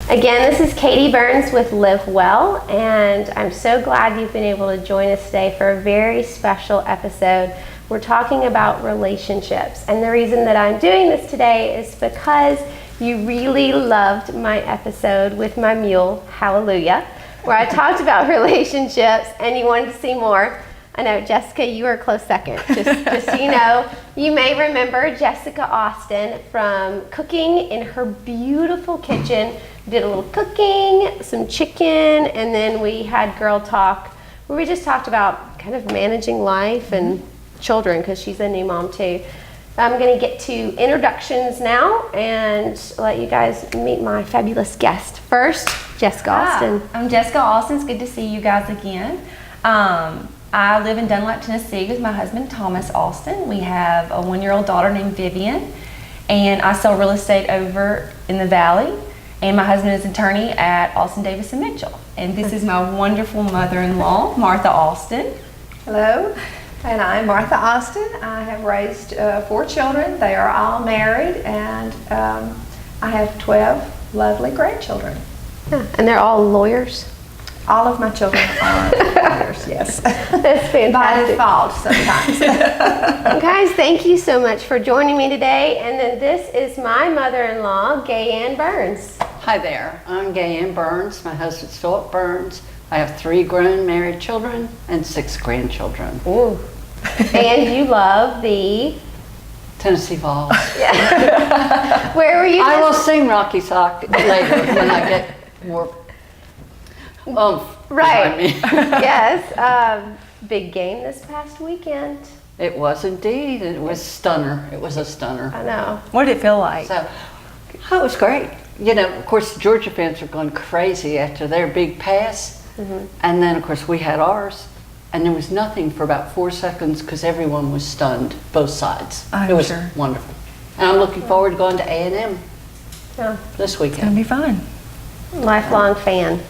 Again, this is Katie Burns with Live Well, and I'm so glad you've been able to join us today for a very special episode. We're talking about relationships, and the reason that I'm doing this today is because you really loved my episode with my mule, Hallelujah, where I talked about relationships and you wanted to see more. I know, Jessica, you were a close second. Just so you know, you may remember Jessica Austin from cooking in her beautiful kitchen. We did a little cooking, some chicken, and then we had Girl Talk, where we just talked about kind of managing life and children, because she's a new mom too. I'm going to get to introductions now and let you guys meet my fabulous guest. First, Jessica Austin. Hi, I'm Jessica Austin. It's good to see you guys again. I live in Dunlap, Tennessee with my husband, Thomas Austin. We have a 1-year-old daughter named Vivian, and I sell real estate over in the Valley, and my husband is an attorney at Austin, Davis & Mitchell. And this is my wonderful mother-in-law, Martha Austin. Hello, and I'm Martha Austin. I have raised 4 children. They are all married, and I have 12 lovely grandchildren. Yeah, and they're all lawyers? All of my children are lawyers, yes. That's fantastic. By default sometimes. Guys, thank you so much for joining me today. And then this is my mother-in-law, Gayanne Burns. Hi there, I'm Gayanne Burns. My husband's Philip Burns. I have 3 grown married children and 6 grandchildren. Ooh. And you love the Tennessee Vols. Yeah. Where were you? I will sing Rocky Sock later when I get more. Right. Yes. Big game this past weekend. It was indeed. It was stunner. It was a stunner. I know. What did it feel like? So, it was great. You know, of course, the Georgia fans were going crazy after their big pass. Mm-hmm. And then, of course, we had ours. And there was nothing for about 4 seconds because everyone was stunned, both sides. I'm it was sure. wonderful. And I'm looking forward to going to A&M this weekend. It's going to be fun. Lifelong fan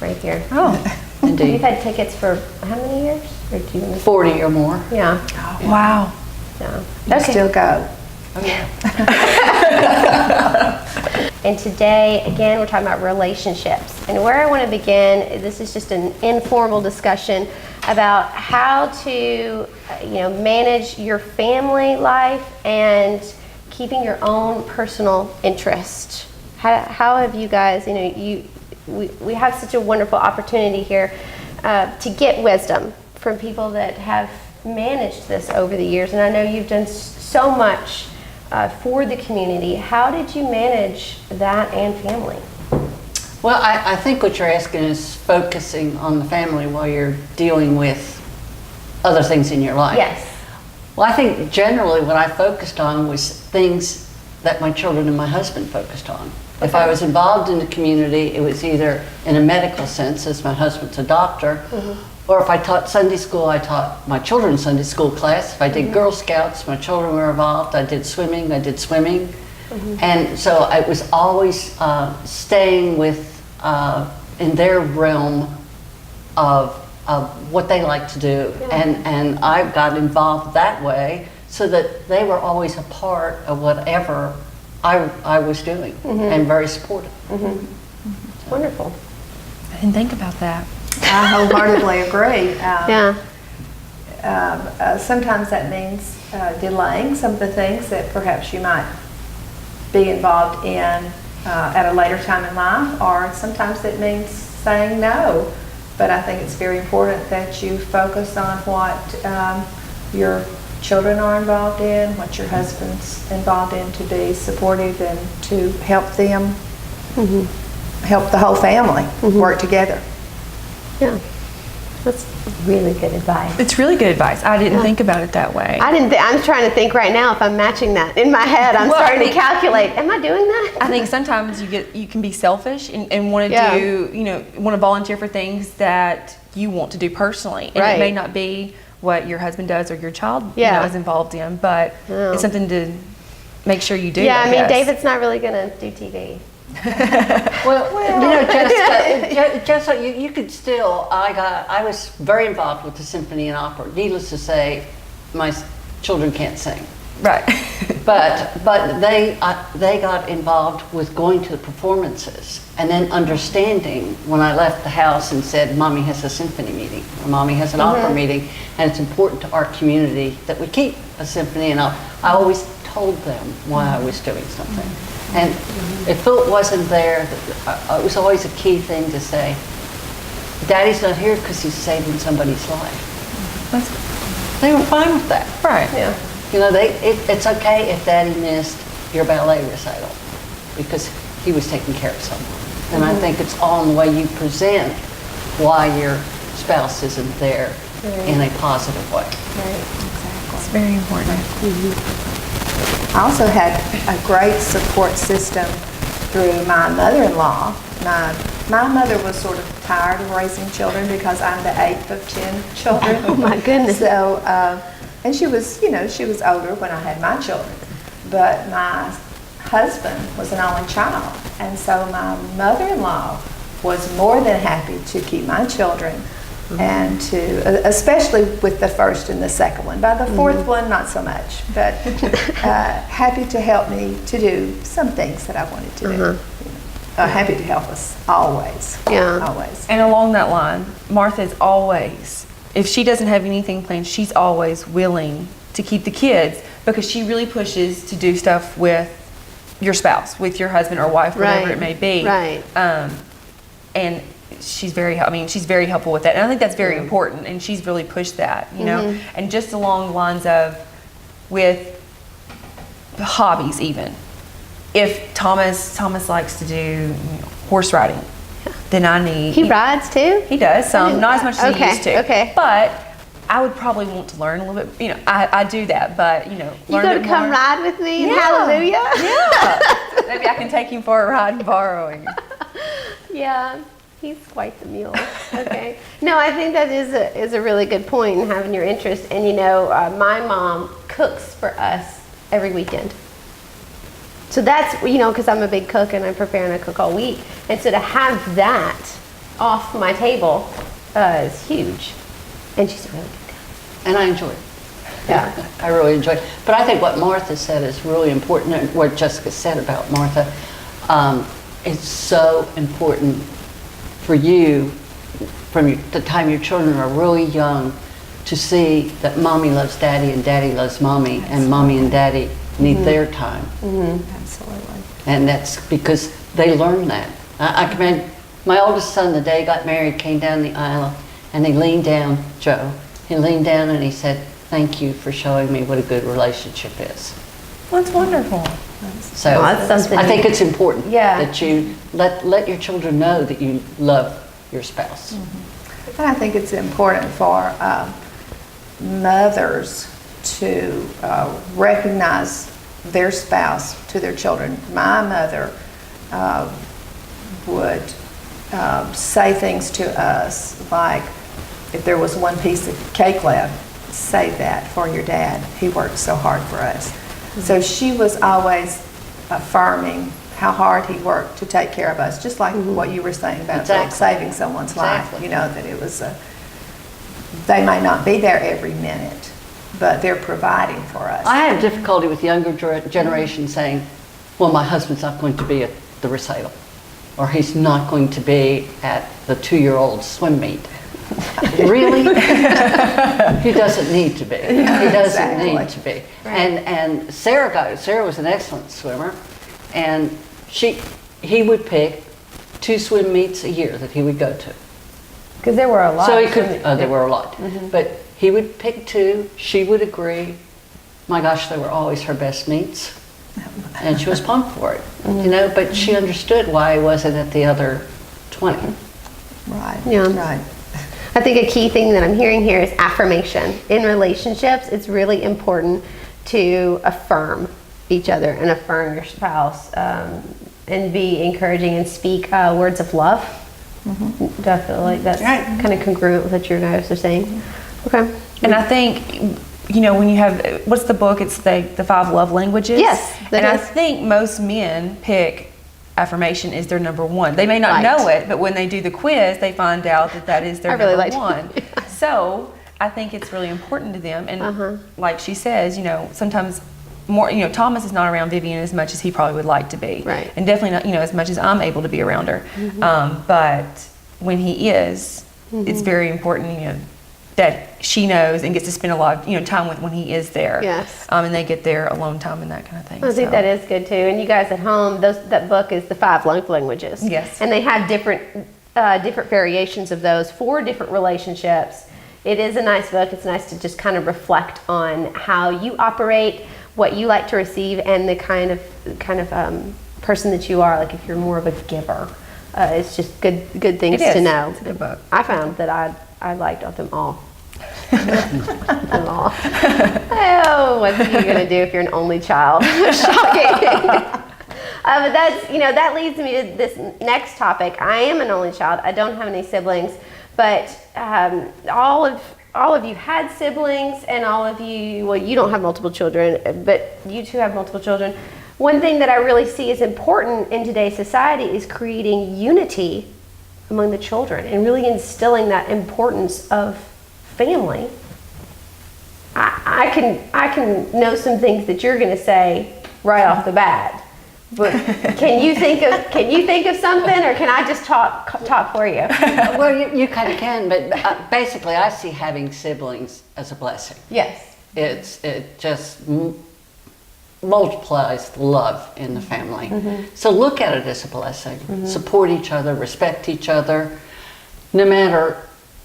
right here. Oh, Indeed. You've had tickets for how many years? Or do you 40 or more. Yeah. oh wow. Yeah. You still go. Oh, yeah. And today, again, we're talking about relationships. And where I want to begin, this is just an informal discussion about how to, manage your family life and keeping your own personal interest. How have you guys, we have such a wonderful opportunity here to get wisdom from people that have managed this over the years. And I know you've done so much for the community. How did you manage that and family? Well, I think what you're asking is focusing on the family while you're dealing with other things in your life. Yes. Well, I think generally what I focused on was things that my children and my husband focused on. Okay. If I was involved in the community, it was either in a medical sense, as my husband's a doctor, mm-hmm. or if I taught Sunday school, I taught my children's Sunday school class. If I did mm-hmm. Girl Scouts, my children were involved. I did swimming. Mm-hmm. And so I was always staying with, in their realm of what they like to do. Yeah. And I got involved that way so that they were always a part of whatever I was doing, mm-hmm. and very supportive. Mm-hmm. So. Wonderful. I didn't think about that. I wholeheartedly agree. Yeah. Sometimes that means delaying some of the things that perhaps you might be involved in at a later time in life, or sometimes it means saying no. But I think it's very important that you focus on what your children are involved in, what your husband's involved in, to be supportive and to help them, mm-hmm. help the whole family mm-hmm. work together. Yeah, that's really good advice. It's really good advice. I didn't think about it that way. I'm trying to think right now if I'm matching that. In my head, I'm starting to calculate. Am I doing that? I think sometimes you can be selfish and want to do, want to volunteer for things that you want to do personally. And it may not be what your husband does or your child is involved in, but it's something to make sure you do. Yeah, I mean, David's not really going to do TV. Jessica, you could still. I was very involved with the symphony and opera. Needless to say, my children can't sing, Right. But they got involved with going to the performances and then understanding when I left the house and said, Mommy has a symphony meeting, or Mommy has an opera meeting, and it's important to our community that we keep a symphony. And I always told them why I was doing something. And if it wasn't there, it was always a key thing to say, Daddy's not here because he's saving somebody's life. They were fine with that. Right. Yeah. You know, it's okay if Daddy missed your ballet recital because he was taking care of someone. And I think it's all in the way you present why your spouse isn't there in a positive way. Right. Exactly. It's very important. I also had a great support system through my mother-in-law. My mother was sort of tired of raising children because I'm the 8th of 10 children. Oh my goodness. So, and she was, she was older when I had my children. But my husband was an only child. And so my mother-in-law was more than happy to keep my children and to, especially with the first and the second one. By the fourth one, not so much, but happy to help me to do some things that I wanted to do. Happy to help us always. Yeah. Always. And along that line, Martha's always, if she doesn't have anything planned, she's always willing to keep the kids because she really pushes to do stuff with your spouse, with your husband or wife, whatever it may be. Right. And she's very helpful with that. And I think that's very important. And she's really pushed that, you know. And just along the lines of with hobbies, even. If Thomas likes to do horse riding, then I need. He rides too? He does some, not as much as he used to. Okay. But I would probably want to learn a little bit. You know, I do that, but You learn go a to bit come more. ride with me in Yeah. Hallelujah? Yeah. Maybe I can take him for a ride and borrow him. Yeah, he's quite the mule. Okay. No, I think that is a really good point in having your interest. And my mom cooks for us every weekend. So that's, because I'm a big cook and I'm preparing to cook all week. And so to have that off my table is huge. And she's really good. And I enjoy it. Yeah. I really enjoy it. But I think what Martha said is really important, and what Jessica said about Martha. It's so important for you, from the time your children are really young, to see that Mommy loves Daddy and Daddy loves Mommy, and Mommy and Daddy need their time. Absolutely. And that's because they learn that. I commend my oldest son, the day he got married, came down the aisle and he leaned down, Joe, he leaned down and he said, "Thank you for showing me what a good relationship is." That's wonderful. So Well, that's something I think it's important Yeah. that you let your children know that you love your spouse. And I think it's important for mothers to recognize their spouse to their children. My mother would say things to us like, if there was one piece of cake left, save that for your dad. He worked so hard for us. So she was always affirming how hard he worked to take care of us, just like what you were saying about Exactly. saving someone's life. Exactly. That it was they might not be there every minute, but they're providing for us. I have difficulty with younger generation saying, well, my husband's not going to be at the recital, or he's not going to be at the 2-year-old swim meet. Really? He doesn't need to be. He doesn't need to be. And Sarah was an excellent swimmer, and he would pick 2 swim meets a year that he would go to. Because there were a lot. So he could, there were a lot. But he would pick 2, she would agree. My gosh, they were always her best meets. And she was pumped for it, but she understood why he wasn't at the other 20. Right. Yeah. Right. I think a key thing that I'm hearing here is affirmation. In relationships, it's really important to affirm each other and affirm your spouse and be encouraging and speak words of love. Do I feel like that's kind of congruent with what you guys are saying? Okay. And I think, when you have, what's the book? It's the 5 love languages. Yes, that And I is. think most men pick affirmation is their number 1. They may not Right. know it, but when they do the quiz, they find out that is their I really number liked 1. So I think it's really important to them. And like she says, sometimes more, Thomas is not around Vivian as much as he probably would like to be. Right. And definitely not, as much as I'm able to be around her. But when he is, it's very important, that she knows and gets to spend a lot of, time with when he is there. Yes. And they get their alone time and that kind of thing. I think that is good too. And you guys at home, that book is the 5 love languages. Yes. And they have different variations of those for different relationships. It is a nice book. It's nice to just kind of reflect on how you operate, what you like to receive, and the kind of person that you are. Like if you're more of a giver, it's just good things to know. It's a good book. I found that I liked them all. Them all. Oh, what's you gonna do if you're an only child? Shocking. But that leads me to this next topic. I am an only child. I don't have any siblings, but all of you had siblings, and all of you, well, you don't have multiple children, but you two have multiple children. One thing that I really see is important in today's society is creating unity among the children and really instilling that importance of family. I can know some things that you're going to say right off the bat, but can you think of something, or can I just talk for you? Well, you kind of can, but basically, I see having siblings as a blessing. Yes. It just multiplies the love in the family. So look at it as a blessing. Support each other, respect each other. No matter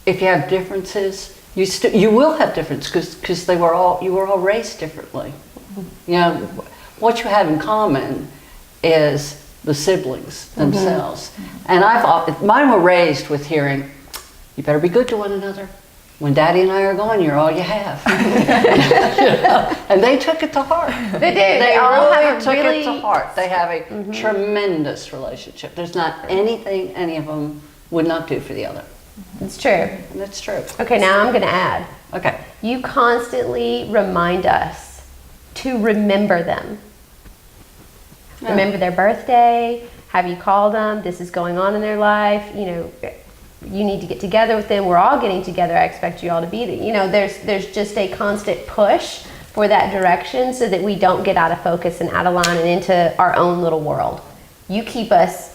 if you have differences, you will have differences because you were all raised differently. What you have in common is the siblings themselves. And mine were raised with hearing, you better be good to one another. When Daddy and I are gone, you're all you have. And they took it to heart. They did. They all really have took really it to heart. They have a tremendous relationship. There's not anything any of them would not do for the other. It's true. And that's true. Okay, now I'm going to add. Okay. You constantly remind us to remember them. Yeah. Remember their birthday. Have you called them? This is going on in their life. You need to get together with them. We're all getting together. I expect you all to be there. There's just a constant push for that direction so that we don't get out of focus and out of line and into our own little world. You keep us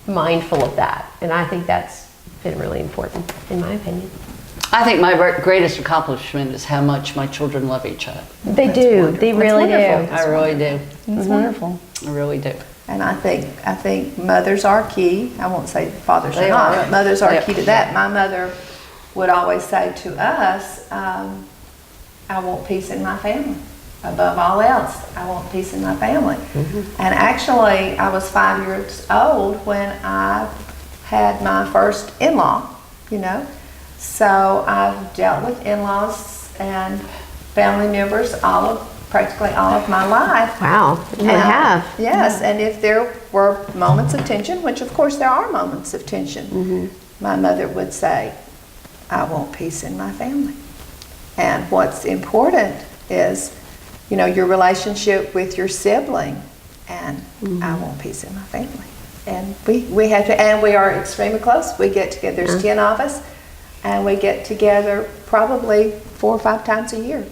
mindful of that, and I think that's been really important, in my opinion. I think my greatest accomplishment is how much my children love each other. They do. They really do. I really do. It's wonderful. I really do. And I think mothers are key. I won't say fathers They are not, are. but mothers are Yep. key to that. My mother would always say to us, I want peace in my family. Above all else, I want peace in my family. And actually, I was 5 years old when I had my first in-law, So I've dealt with in-laws and family members practically all of my life. Wow, you have. Yes, and if there were moments of tension, which of course there are moments of tension, my mother would say, I want peace in my family. And what's important is, your relationship with your sibling, and I want peace in my family. And we have to, and we are extremely close. We get together, there's 10 of us, and we get together probably 4 or 5 times a year.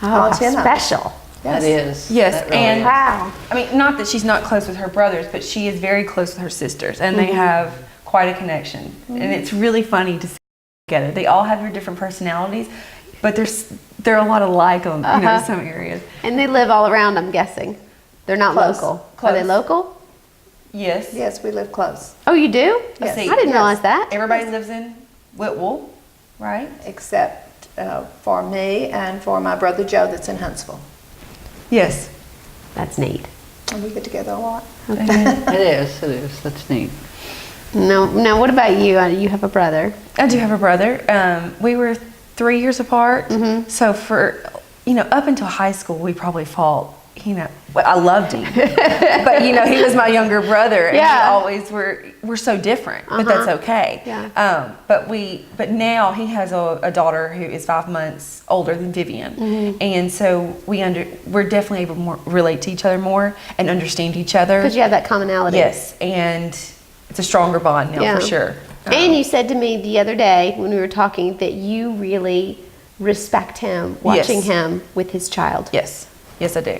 Oh, All how 10 of us. special. That is. Yes, That really and is. Wow. I mean, not that she's not close with her brothers, but she is very close with her sisters, and they have quite a connection. And it's really funny to see them together. They all have their different personalities, but they're a lot alike on some areas. And they live all around, I'm guessing. They're not Close. local. Close. Are they local? Yes. Yes, we live close, Oh, you do? Yes. See, I didn't Yes. realize that. everybody lives in Whitwell, right? except for me and for my brother Joe that's in Huntsville. Yes. That's neat. And we get together a lot. It is. That's neat. Now, what about you? You have a brother. I do have a brother. We were 3 years apart. So for, up until high school, we probably fought. Well, I loved him, but he was my younger brother, and Yeah. we always we're so different. But that's okay. Yeah. But now he has a daughter who is 5 months older than Vivian, and so we're definitely able to relate to each other more and understand each other. Because you have that commonality. Yes, and it's a stronger bond now Yeah. for sure. And you said to me the other day when we were talking that you really respect him, watching Yes. him with his child. Yes, I do.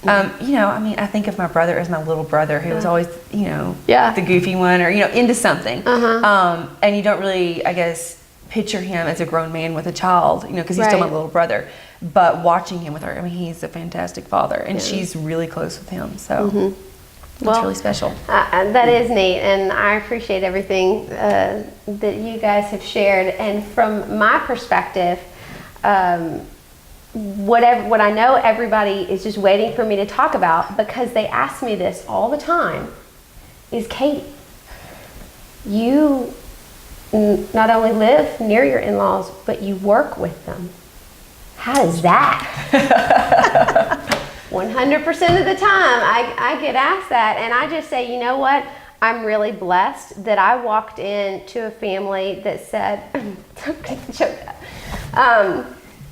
You know, I mean, I think of my brother as my little brother who was always, you know, Yeah. the goofy one or, you know, into something. Uh-huh. And you don't really, I guess, picture him as a grown man with a child, you know, because he's still my Right. little brother. But watching him with her, I mean, he's a fantastic father, and she's really close with him. So it's Well, really special. That is neat, and I appreciate everything that you guys have shared. And from my perspective, what I know everybody is just waiting for me to talk about, because they ask me this all the time, is Katie, you not only live near your in-laws, but you work with them. How does that? 100% of the time I get asked that, and I just say, you know what? I'm really blessed that I walked into a family that said, don't get the joke out.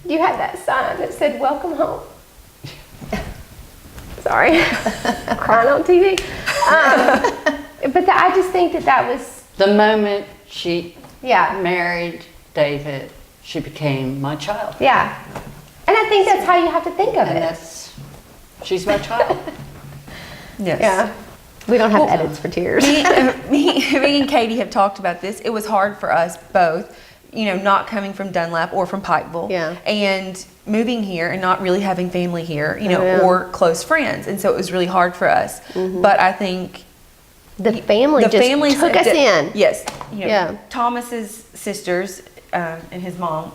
You had that sign that said, welcome home. Sorry, crying on TV. But I just think that was, The moment she yeah, married David, she became my child. yeah. And I think that's how you have to think of And it. she's my child. Yes. Yeah. We don't have edits for tears. Me and Katie have talked about this. It was hard for us both, you know, not coming from Dunlap or from Pikeville, Yeah. and moving here and not really having family here, you know, Yeah. or close friends, and so it was really hard for us. But I think The family just took us in. Yes, you know, Yeah. Thomas's sisters and his mom.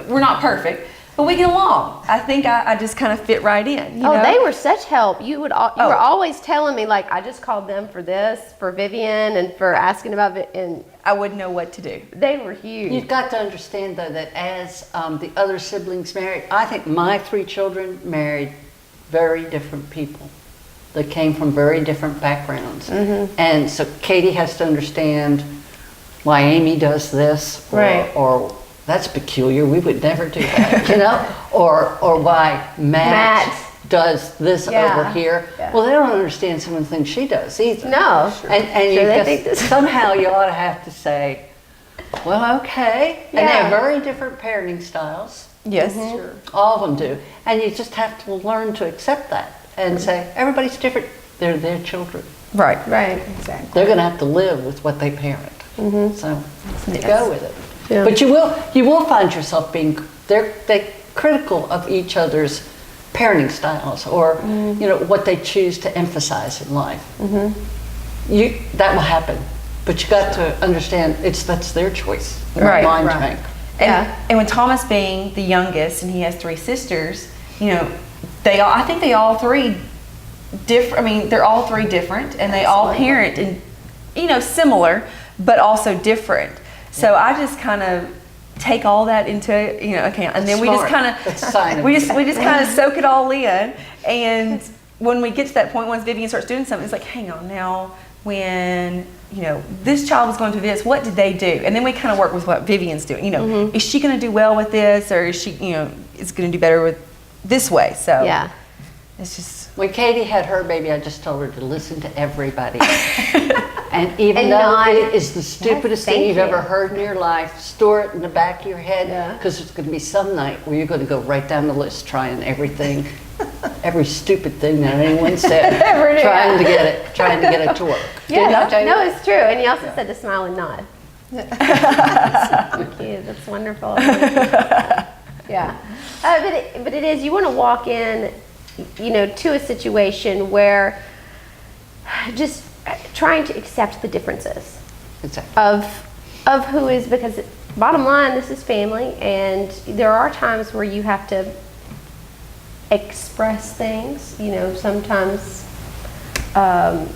We're not perfect, but we get along. I think I just kind of fit right in. You Oh, know? they were such help. You were always telling me, like, I just called them for this, for Vivian, and for asking about it, and I wouldn't know what to do. they were huge. You've got to understand, though, that as the other siblings married, I think my 3 children married very different people. They came from very different backgrounds. And so Katie has to understand why Amy does this, Right. or that's peculiar, we would never do that, you know? Or why Matt does this Yeah. over here. Yeah. Well, they don't understand some of the things she does either. No. And Sure, you they just, think this- somehow you ought to have to say, well, okay. And they have Yeah. very different parenting styles. Yes. Sure. All of them do. And you just have to learn to accept that and say, everybody's different. They're their children. Right. Right, exactly. They're going to have to live with what they parent. So you go with it. Yeah. But you will find yourself being, they're critical of each other's parenting styles, or you know, what they choose to emphasize in life. That will happen. But you got to understand that's their choice, not Right, mine to right. make. And when Thomas being the youngest, and he has 3 sisters, you know, I think they all 3 different. I mean, they're all 3 different, and they all parent and, you know, similar, but also different. So I just kind of take all that into, you know, account, and then we just kind That's a sign of of- we just kind of soak it all in. And when we get to that point, once Vivian starts doing something, it's like, hang on now, when, you know, this child was going through this, what did they do? And then we kind of work with what Vivian's doing. You know, is she going to do well with this, or is she, you know, is going to do better with this way? So Yeah. it's just. When Katie had her baby, I just told her to listen to everybody. And even And though not- it is the stupidest thing thank you've you. ever heard in your life, store it in the back of your head, Yeah. because there's going to be some night where you're going to go right down the list trying everything, every stupid thing that anyone said, Every day. trying to get it to work. Didn't I tell you No, that? it's true. And you also said to smile and nod. Thank you. That's wonderful. Yeah. But it is, you want to walk in, you know, to a situation where just trying to accept the differences Exactly. of who is, because bottom line, this is family, and there are times where you have to express things, you know, sometimes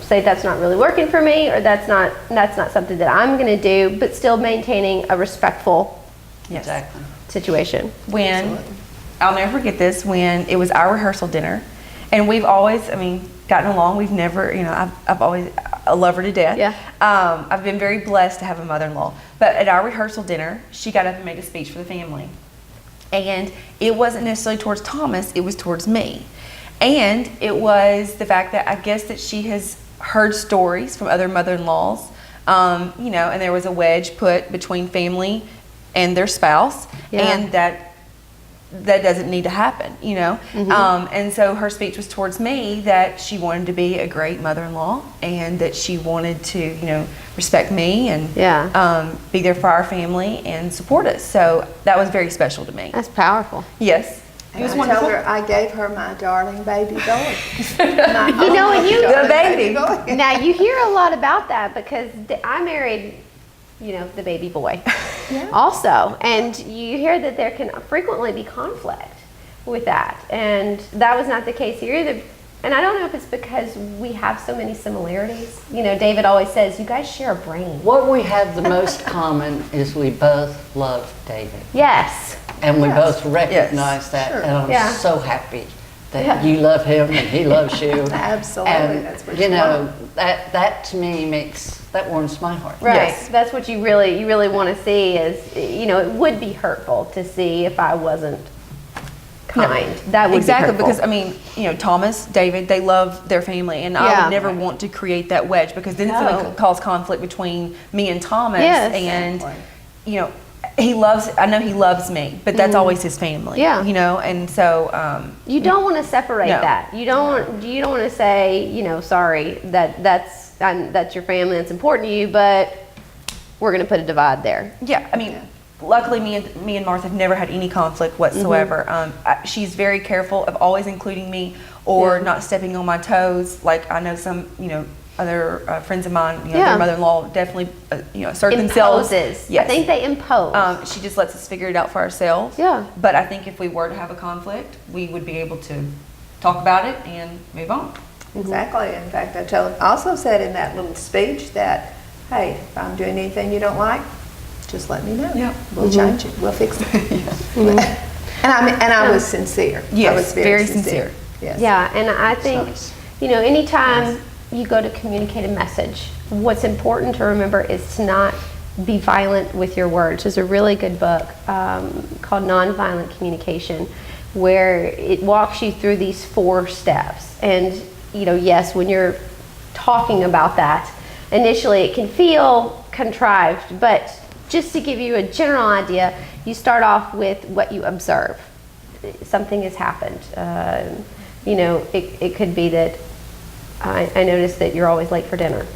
say that's not really working for me, or that's not something that I'm going to do, but still maintaining a respectful Yes. Exactly. situation. When I'll never forget this, when it was our rehearsal dinner, and we've always, I mean, gotten along. We've never, you know, I love her to death. Yeah. I've been very blessed to have a mother-in-law. But at our rehearsal dinner, she got up and made a speech for the family, and it wasn't necessarily towards Thomas; it was towards me, and it was the fact that I guess that she has heard stories from other mother-in-laws, you know, and there was a wedge put between family and their spouse, Yeah. and that that doesn't need to happen, you know. And so her speech was towards me that she wanted to be a great mother-in-law and that she wanted to, you know, respect me and be there for our family and support us. So that was very special to me. That's powerful. Yes. And I told her I gave her my darling baby boy. You know, and you The baby. boy. now you hear a lot about that because I married, you know, the baby boy also, and you hear that there can frequently be conflict with that, and that was not the case here either. And I don't know if it's because we have so many similarities. You know, David always says, you guys share a brain. What we have the most common is we both love David. Yes. And we both recognize that. Sure. And I'm Yeah. so happy that you love him and he loves you. Absolutely, And, that's what you you know, want. that to me that warms my heart. Right. Yes. That's what you really want to see is, you know, it would be hurtful to see if I wasn't kind. That would Exactly, be hurtful. because I mean, you know, Thomas, David, they love their family, and I Yeah. would never want to create that wedge because then it's No. going to cause conflict between me and Thomas. Yes. And Exactly. you know, I know he loves me, but that's always his family. Yeah. You know, and so you don't want to separate No. that. You don't want to say, you know, sorry, that's your family, that's important to you, but we're going to put a divide there. yeah, I mean. Luckily, me and Martha have never had any conflict whatsoever. She's very careful of always including me or not stepping on my toes. Like I know some, you know, other friends of mine, you know, their mother-in-law definitely, you know, assert themselves. Imposes. Yes. I think they impose. She just lets us figure it out for ourselves. Yeah. But I think if we were to have a conflict, we would be able to talk about it and move on. Exactly. In fact, I also said in that little speech that, hey, if I'm doing anything you don't like, just let me know. Yeah. We'll change it. We'll fix it. And I was sincere. Yes, I was very sincere. Yes. Yeah, and I think, nice. you know, anytime you go to communicate a message, what's important to remember is to not be violent with your words. There's a really good book called Nonviolent Communication where it walks you through these 4 steps. And, you know, yes, when you're talking about that, initially it can feel contrived, but just to give you a general idea, you start off with what you observe. Something has happened. You know, it could be that I noticed that you're always late for dinner.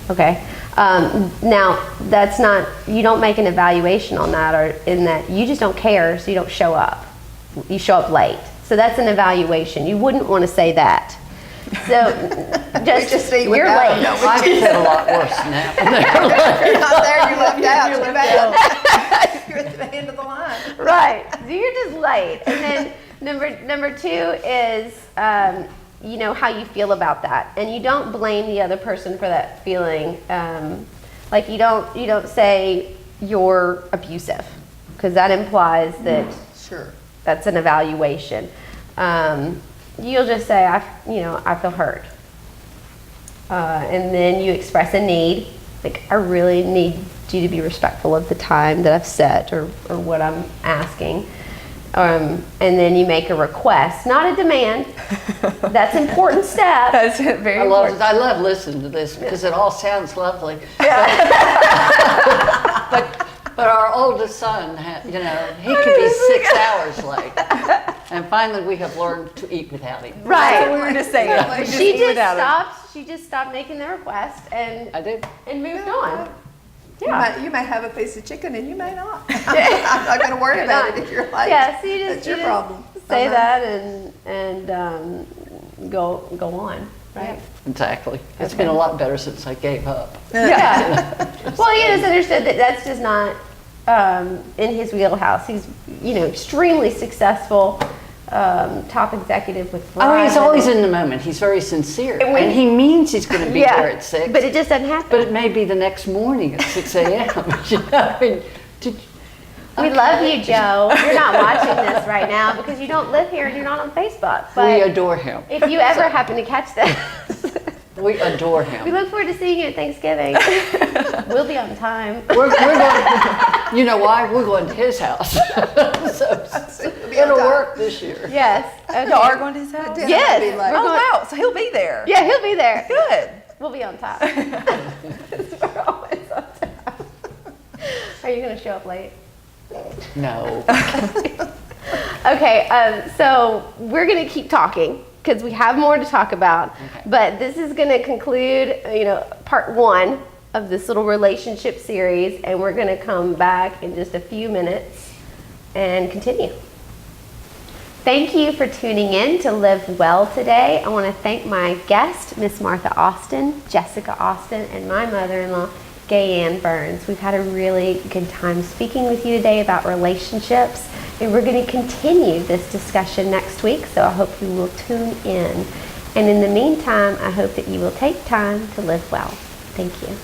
Okay. Now, that's not, you don't make an evaluation on that, or in that you just don't care, so you don't show up. You show up late. So that's an evaluation. You wouldn't want to say that. So just see you're without late. knowing. I've said a lot worse now. If you're not there, you're left out. Too bad. You're at the end of the line. Right. So you're just late. And then number 2 is you know, how you feel about that, and you don't blame the other person for that feeling. Like you don't say you're abusive, because that implies that Sure. that's an evaluation. You'll just say, I feel hurt. And then you express a need, like I really need you to be respectful of the time that I've set or what I'm asking. And then you make a request, not a demand. That's an important step. That's very I love important. I love listening to this because it all sounds lovely. But our oldest son, you know, he could be 6 hours late. And finally, we have learned to eat without him. Right. We were just saying. We just She eat just without it. stopped. She just stopped making the request and I did. moved on. You may have a piece of chicken and you may not. I'm not going to worry about it if you're late. Yeah, so you That's just your problem. say that and go on, right? Exactly. It's been a lot better since I gave up. Yeah. Well, you just understood that that's just not in his wheelhouse. He's, you know, extremely successful, top executive with Oh, he's Verizon. always in the moment. He's very sincere. And when- And he means he's going to be there at 6. but it just doesn't happen. But it may be the next morning at 6 a.m. You know, I mean, We love you, Joe. You're not watching this right now because you don't live here and you're not on Facebook. we But adore him. if you ever happen to catch this, We adore we him. look forward to seeing you at Thanksgiving. We'll be on time. We're going, you know why? We're going to his house. So it'll work this year. Yes. Okay. Y'all are going to his house? Dinner Yes. will be late. Oh, wow. So he'll be there. Yeah, he'll be there. Good. We'll be on time. We're always on time. Are you going to show up late? No. Okay, so we're going to keep talking because we have more to talk about. Okay. But this is going to conclude, part 1 of this little relationship series, and we're going to come back in just a few minutes and continue. Thank you for tuning in to Live Well today. I want to thank my guest, Miss Martha Austin, Jessica Austin, and my mother-in-law, Gayanne Burns. We've had a really good time speaking with you today about relationships, and we're going to continue this discussion next week, so I hope you will tune in. And in the meantime, I hope that you will take time to live well. Thank you.